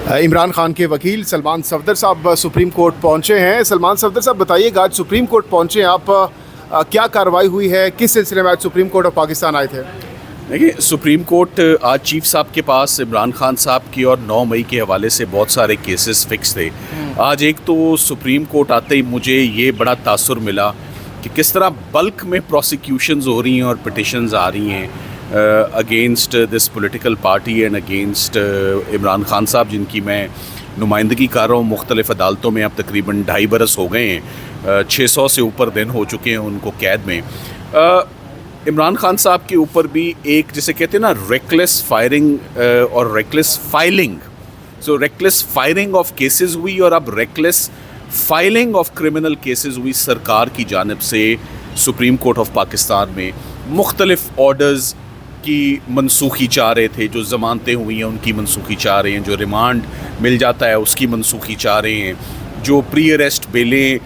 इमरान खान के वकील सलमान सफदर साहब सुप्रीम कोर्ट पहुंचे हैं। सलमान सफदर साहब, बताइएगा, आज सुप्रीम कोर्ट पहुंचे हैं आप, क्या कार्रवाई हुई है, किस सिलसिले में आज सुप्रीम कोर्ट ऑफ पाकिस्तान आए थे? देखिए, सुप्रीम कोर्ट आज चीफ साहब के पास इमरान खान साहब की और 9 मई के हवाले से बहुत सारे केसेस फिक्स थे। आज एक तो सुप्रीम कोर्ट आते ही मुझे ये बड़ा तासुर मिला कि किस तरह बल्क में प्रोसिक्यूशंस हो रही हैं और पिटिशंस आ रही हैं against this political party and against Imran Khan साहब, जिनकी मैं नुमाइंदगी कर रहा हूँ मुख्तलिफ़ अदालतों में। अब तकरीबन 2.5 बरस हो गए हैं, 600 से ऊपर दिन हो चुके हैं उनको कैद में। इमरान खान साहब के ऊपर भी एक, जिसे कहते हैं ना, रेकलेस फायरिंग और reckless filing, so reckless firing of cases हुई और अब reckless filing of criminal cases हुई सरकार की जानिब से सुप्रीम कोर्ट ऑफ पाकिस्तान में। मुख्तलिफ़ ऑर्डर्स की मनसूखी चाह रहे थे, जो ज़मानतें हुई हैं उनकी मनसूखी चाह रहे हैं, जो रिमांड मिल जाता है उसकी मनसूखी चाह रहे हैं, जो प्री अरेस्ट बेलें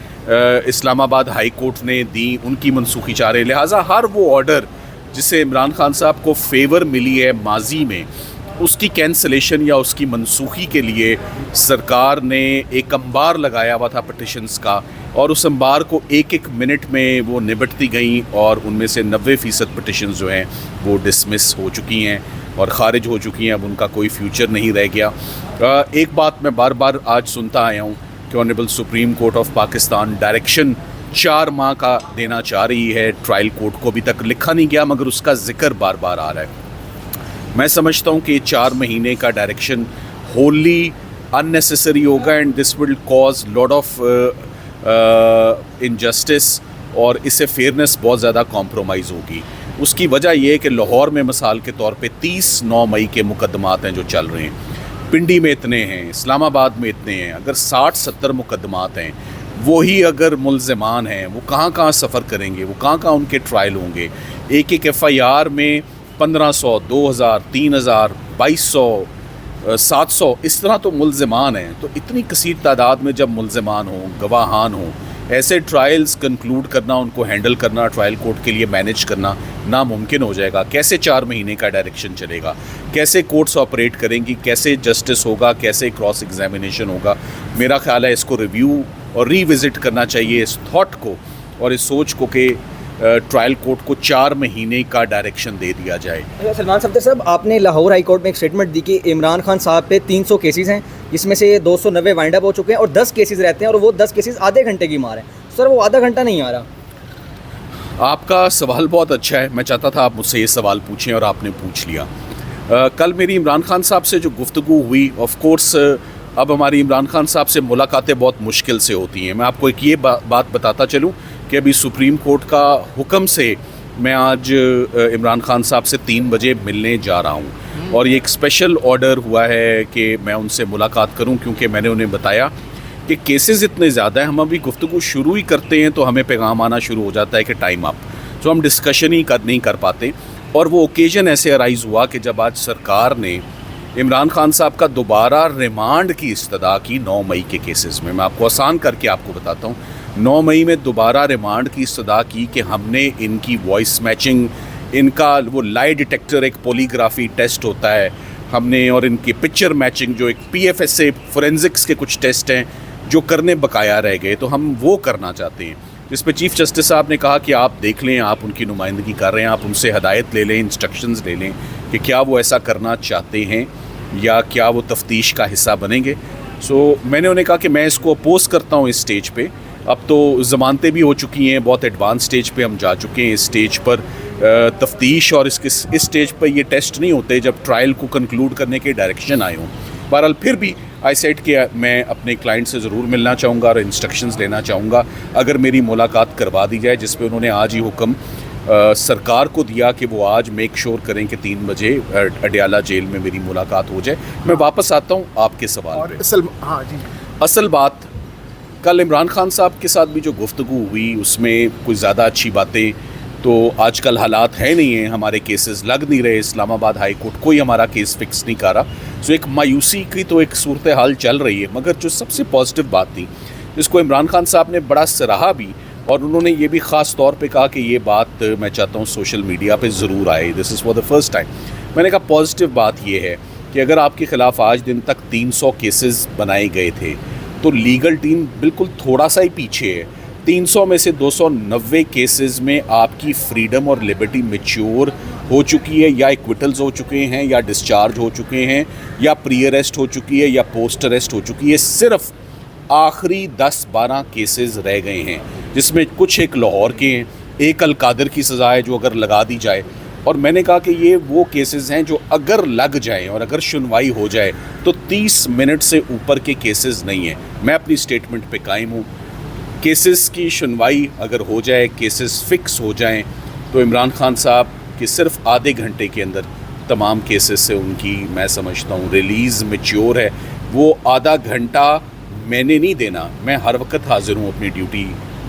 इस्लामाबाद हाई कोर्ट ने दी उनकी मनसूखी चाह रहे हैं। लिहाजा हर वो ऑर्डर जिससे इमरान खान साहब को फेवर मिली है माजी में, उसकी कैंसलेशन या उसकी मनसूखी के लिए सरकार ने एक अंबार लगाया हुआ था पिटिशंस का, और उस अंबार को एक एक मिनट में वो निबटती गई और उनमें से 90% पिटिशंस जो हैं वो डिसमिस हो चुकी हैं और ख़ारिज हो चुकी हैं। अब उनका कोई फ्यूचर नहीं रह गया। एक बात मैं बार बार आज सुनता आया हूँ कि honourable supreme court of Pakistan direction 4 माह का देना चाह रही है। ट्रायल कोर्ट को अभी तक लिखा नहीं गया मगर उसका जिक्र बार बार आ रहा है। मैं समझता हूँ कि 4 महीने का डायरेक्शन होली अननेसेसरी होगा and this will cause lot of injustice, और इससे फेयरनेस बहुत ज़्यादा कॉम्प्रोमाइज़ होगी। उसकी वजह यह है कि लाहौर में मिसाल के तौर पे 30 9 मई के मुकदमात हैं जो चल रहे हैं, पिंडी में इतने हैं, इस्लामाबाद में इतने हैं। अगर 60-70 मुकदमात हैं, वही अगर मुल्ज़िमान हैं वो कहाँ कहाँ सफ़र करेंगे, वो कहाँ कहाँ उनके ट्रायल होंगे। एक एक FIR में 1500, 2000, 3000, 2200, 700 इस तरह तो मुल्ज़िमान हैं। तो इतनी कसीर तादाद में जब मुल्ज़िमान हों, गवाहान हों, ऐसे ट्रायल्स कंक्लूड करना, उनको हैंडल करना, ट्रायल कोर्ट के लिए मैनेज करना नामुमकिन हो जाएगा। कैसे 4 महीने का डायरेक्शन चलेगा, कैसे कोर्ट्स ऑपरेट करेंगी, कैसे जस्टिस होगा, कैसे क्रॉस एग्जामिनेशन होगा। मेरा ख्याल है इसको रिव्यू और रीविज़िट करना चाहिए, इस थॉट को और इस सोच को कि ट्रायल कोर्ट को 4 महीने का डायरेक्शन दे दिया जाए। सलमान सफदर साहब, आपने लाहौर हाई कोर्ट में एक स्टेटमेंट दी कि इमरान खान साहब पे 300 केसेस हैं, जिसमें से 290 वाइंड अप हो चुके हैं और 10 केसेस रहते हैं और वो 10 केसेस आधे घंटे की मार है। सर, वो आधा घंटा नहीं आ रहा। आपका सवाल बहुत अच्छा है। मैं चाहता था आप मुझसे ये सवाल पूछें और आपने पूछ लिया। कल मेरी इमरान खान साहब से जो गुफ्तगू हुई, ऑफ कोर्स अब हमारी इमरान खान साहब से मुलाकातें बहुत मुश्किल से होती हैं। मैं आपको एक ये बात बताता चलूँ कि अभी सुप्रीम कोर्ट का हुक्म से मैं आज इमरान खान साहब से 3 बजे मिलने जा रहा हूँ और ये एक स्पेशल ऑर्डर हुआ है कि मैं उनसे मुलाकात करूँ, क्योंकि मैंने उन्हें बताया कि केसेस इतने ज़्यादा हैं, हम अभी गुफ्तगू शुरू ही करते हैं तो हमें पैगाम आना शुरू हो जाता है कि टाइम अप, तो हम डिस्कशन ही नहीं कर पाते। और वो ओकेजन ऐसे अराइज़ हुआ कि जब आज सरकार ने इमरान खान साहब का दोबारा रिमांड की इस्तदा की 9 मई के केसेस में। मैं आपको आसान करके आपको बताता हूँ, 9 मई में दोबारा रिमांड की इस्तदा की कि हमने इनकी वॉइस मैचिंग, इनका वो लाई डिटेक्टर, एक पोलीग्राफी टेस्ट होता है हमने, और इनकी पिक्चर मैचिंग, जो एक PFSA फोरेंसिक्स के कुछ टेस्ट हैं जो करने बकाया रह गए, तो हम वो करना चाहते हैं। जिस पे चीफ जस्टिस साहब ने कहा कि आप देख लें, आप उनकी नुमाइंदगी कर रहे हैं, आप उनसे हदायत ले लें, इंस्ट्रक्शंस ले लें कि क्या वो ऐसा करना चाहते हैं या क्या वो तफ्तीश का हिस्सा बनेंगे। मैंने उन्हें कहा कि मैं इसको अपोज करता हूँ इस स्टेज पे। अब तो ज़मानतें भी हो चुकी हैं, बहुत एडवांस स्टेज पे हम जा चुके हैं। इस स्टेज पर तफ्तीश और इस स्टेज पर ये टेस्ट नहीं होते जब ट्रायल को कंक्लूड करने के डायरेक्शन आए हों। बहरहाल फिर भी आई सेड कि मैं अपने क्लाइंट से ज़रूर मिलना चाहूँगा और इंस्ट्रक्शंस लेना चाहूँगा अगर मेरी मुलाकात करवा दी जाए, जिस पे उन्होंने आज ही हुक्म सरकार को दिया कि वो आज मेक श्योर करें कि 3 बजे अडियाला जेल में मेरी मुलाकात हो जाए। मैं वापस आता हूँ आपके सवाल पे। हाँ जी, असल बात, कल इमरान खान साहब के साथ भी जो गुफ्तगू हुई उसमें कुछ ज़्यादा अच्छी बातें तो आजकल हालात है नहीं हैं, हमारे केसेस लग नहीं रहे, इस्लामाबाद हाई कोर्ट कोई हमारा केस फिक्स नहीं कर रहा। एक मायूसी की तो एक सूरत हाल चल रही है। मगर जो सबसे पॉजिटिव बात थी जिसको इमरान खान साहब ने बड़ा सराहा भी, और उन्होंने ये भी ख़ास तौर पे कहा कि ये बात मैं चाहता हूँ सोशल मीडिया पे ज़रूर आए, this is for the first time. मैंने कहा पॉजिटिव बात ये है कि अगर आपके ख़िलाफ़ आज दिन तक 300 केसेस बनाए गए थे तो लीगल टीम बिल्कुल थोड़ा सा ही पीछे है। 300 में से 290 केसेस में आपकी फ्रीडम और लिबर्टी मैच्योर हो चुकी है, या एक्विटल्स हो चुके हैं, या डिस्चार्ज हो चुके हैं, या प्री अरेस्ट हो चुकी है, या पोस्ट अरेस्ट हो चुकी है। सिर्फ आखिरी 10-12 केसेस रह गए हैं, जिसमें कुछ एक लाहौर के हैं, एक अलकादर की सज़ा है जो अगर लगा दी जाए। और मैंने कहा कि ये वो केसेस हैं जो अगर लग जाएं और अगर सुनवाई हो जाए तो 30 मिनट से ऊपर के केसेस नहीं हैं। मैं अपनी स्टेटमेंट पे कायम हूँ। केसेस की सुनवाई अगर हो जाए, केसेस फिक्स हो जाएं, तो इमरान खान साहब के सिर्फ आधे घंटे के अंदर तमाम केसेस से उनकी, मैं समझता हूँ, रिलीज़ मैच्योर है। वो आधा घंटा मैंने नहीं देना, मैं हर वक्त हाजिर हूँ अपनी ड्यूटी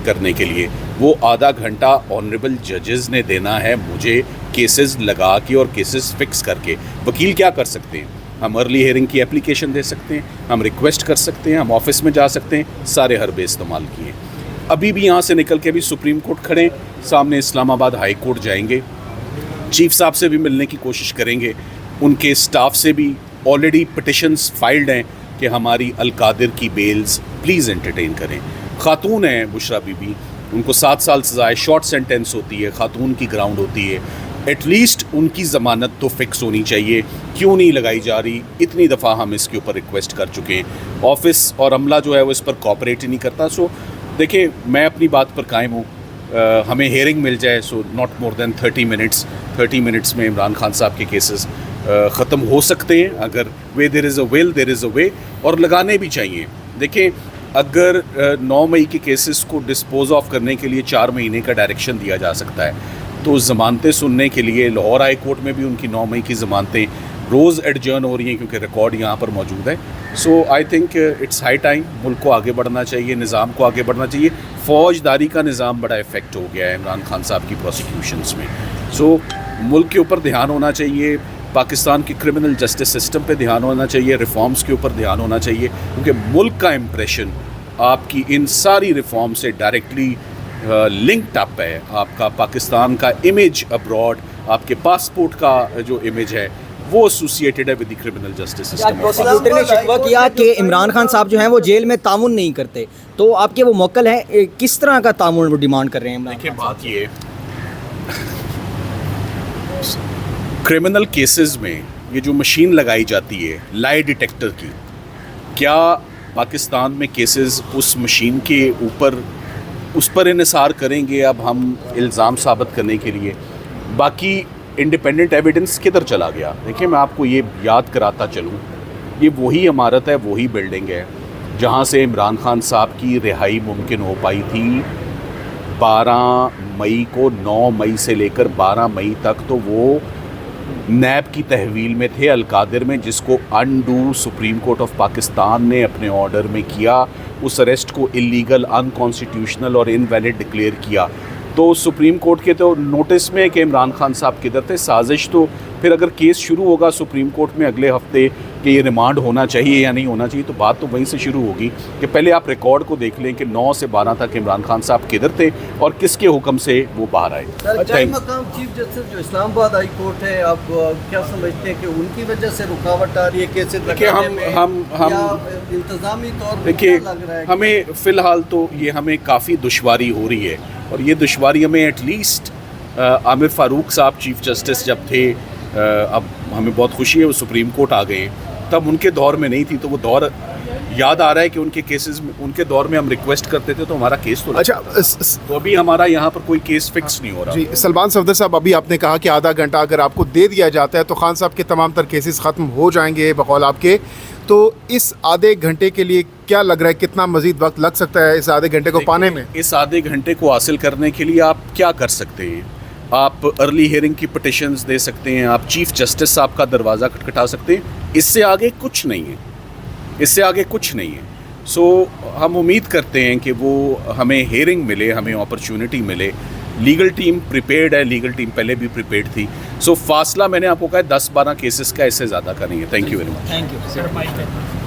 करने के लिए। वो आधा घंटा ऑनरेबल जजेस ने देना है मुझे, केसेस लगा के और केसेस फिक्स करके। वकील क्या कर सकते हैं? हम अर्ली हियरिंग की एप्लीकेशन दे सकते हैं, हम रिक्वेस्ट कर सकते हैं, हम ऑफिस में जा सकते हैं, सारे हरबे इस्तेमाल किए। अभी भी यहाँ से निकल के भी सुप्रीम कोर्ट खड़े, सामने इस्लामाबाद हाई कोर्ट जाएंगे, चीफ साहब से भी मिलने की कोशिश करेंगे, उनके स्टाफ से भी ऑलरेडी पिटिशन्स फाइल्ड हैं कि हमारी अलकादिर की बेल्स प्लीज़ एंटरटेन करें। खातून हैं बुशरा बीबी, उनको 7 साल सज़ाए, शॉर्ट सेंटेंस होती है, खातून की ग्राउंड होती है, एटलीस्ट उनकी ज़मानत तो फिक्स होनी चाहिए। क्यों नहीं लगाई जा रही? इतनी दफ़ा हम इसके ऊपर रिक्वेस्ट कर चुके हैं। ऑफिस और अमला जो है वो इस पर कोऑपरेट ही नहीं करता। सो देखिए, मैं अपनी बात पर कायम हूँ। हमें हेयरिंग मिल जाए, so not more than 30 minutes. 30 minutes में इमरान खान साहब के केसेस ख़त्म हो सकते हैं। अगर where there is a will there is a way, और लगाने भी चाहिए। देखिए, अगर 9 मई के केसेस को डिस्पोज ऑफ करने के लिए 4 महीने का डायरेक्शन दिया जा सकता है, तो ज़मानतें सुनने के लिए लाहौर हाई कोर्ट में भी उनकी 9 मई की ज़मानतें रोज़ एडजर्न हो रही हैं, क्योंकि रिकॉर्ड यहाँ पर मौजूद है। So I think it's high time, मुल्क को आगे बढ़ना चाहिए, निज़ाम को आगे बढ़ना चाहिए। फ़ौजदारी का निज़ाम बड़ा इफेक्ट हो गया है इमरान खान साहब की प्रोसिक्यूशंस में। सो मुल्क के ऊपर ध्यान होना चाहिए, पाकिस्तान की क्रिमिनल जस्टिस सिस्टम पे ध्यान होना चाहिए, रिफॉर्म्स के ऊपर ध्यान होना चाहिए, क्योंकि मुल्क का इम्प्रेशन आपकी इन सारी रिफॉर्म से डायरेक्टली लिंक्ड अप है। आपका पाकिस्तान का इमेज अब्रॉड, आपके पासपोर्ट का जो इमेज है, वो एसोसिएटेड है with the criminal justice system. Prosecutor ने शिकवा किया कि इमरान खान साहब जो हैं वो जेल में तामुन नहीं करते, तो आपके वो मोक्कल हैं, किस तरह का तामुन वो डिमांड कर रहे हैं? देखिए, बात ये क्रिमिनल केसेस में ये जो मशीन लगाई जाती है लाई डिटेक्टर की, क्या पाकिस्तान में केसेस उस मशीन के ऊपर उस पर इन्हिसार करेंगे? अब हम इल्ज़ाम साबित करने के लिए बाकी इंडिपेंडेंट एविडेंस किधर चला गया? देखिए, मैं आपको ये याद कराता चलूँ, ये वही इमारत है, वही बिल्डिंग है जहाँ से इमरान खान साहब की रिहाई मुमकिन हो पाई थी 12 मई को। 9 मई से लेकर 12 मई तक तो वो नैब की तहवील में थे अलकादिर में, जिसको undo supreme court of Pakistan ने अपने ऑर्डर में किया। उस अरेस्ट को इलीगल, अनकॉन्स्टिट्यूशनल और इनवैलिड डिक्लेयर किया। तो सुप्रीम कोर्ट के तो नोटिस में कि इमरान खान साहब किधर थे। साजिश तो फिर अगर केस शुरू होगा सुप्रीम कोर्ट में अगले हफ्ते कि ये रिमांड होना चाहिए या नहीं होना चाहिए, तो बात तो वहीं से शुरू होगी कि पहले आप रिकॉर्ड को देख लें कि 9 से 12 तक इमरान खान साहब किधर थे और किसके हुक्म से वो बाहर आए। मकाम चीफ जस्टिस जो इस्लामाबाद हाई कोर्ट है, आप क्या समझते हैं कि उनकी वजह से रुकावट आ रही है केसेस लगाने में? हम इंतजामी तौर पर देखिए, लग रहा है हमें फ़िलहाल तो ये हमें काफ़ी दुश्वारी हो रही है, और ये दुश्वारी हमें एटलीस्ट आमिर फ़ारूक साहब चीफ जस्टिस जब थे, अब हमें बहुत खुशी है वो सुप्रीम कोर्ट आ गए, तब उनके दौर में नहीं थी। तो वो दौर याद आ रहा है कि उनके केसेस में, उनके दौर में हम रिक्वेस्ट करते थे तो हमारा केस तो अच्छा, तो अभी हमारा यहाँ पर कोई केस फिक्स नहीं हो रहा। जी, सलमान सफदर साहब, अभी आपने कहा कि आधा घंटा अगर आपको दे दिया जाता है तो खान साहब के तमाम तर केसेस ख़त्म हो जाएंगे बकौल आपके, तो इस आधे घंटे के लिए क्या लग रहा है, कितना मजीद वक्त लग सकता है इस आधे घंटे को पाने में? इस आधे घंटे को हासिल करने के लिए आप क्या कर सकते हैं? आप अर्ली हियरिंग की पिटिशन्स दे सकते हैं, आप चीफ जस्टिस साहब का दरवाज़ा खटखटा सकते हैं। इससे आगे कुछ नहीं है, इससे आगे कुछ नहीं है। सो हम उम्मीद करते हैं कि वो हमें हियरिंग मिले, हमें अपॉर्चुनिटी मिले। लीगल टीम प्रिपेयर्ड है, लीगल टीम पहले भी प्रिपेयर्ड थी। सो फासला मैंने आपको कहा 10-12 केसेस का, इससे ज़्यादा का नहीं है। Thank you very much. Thank you.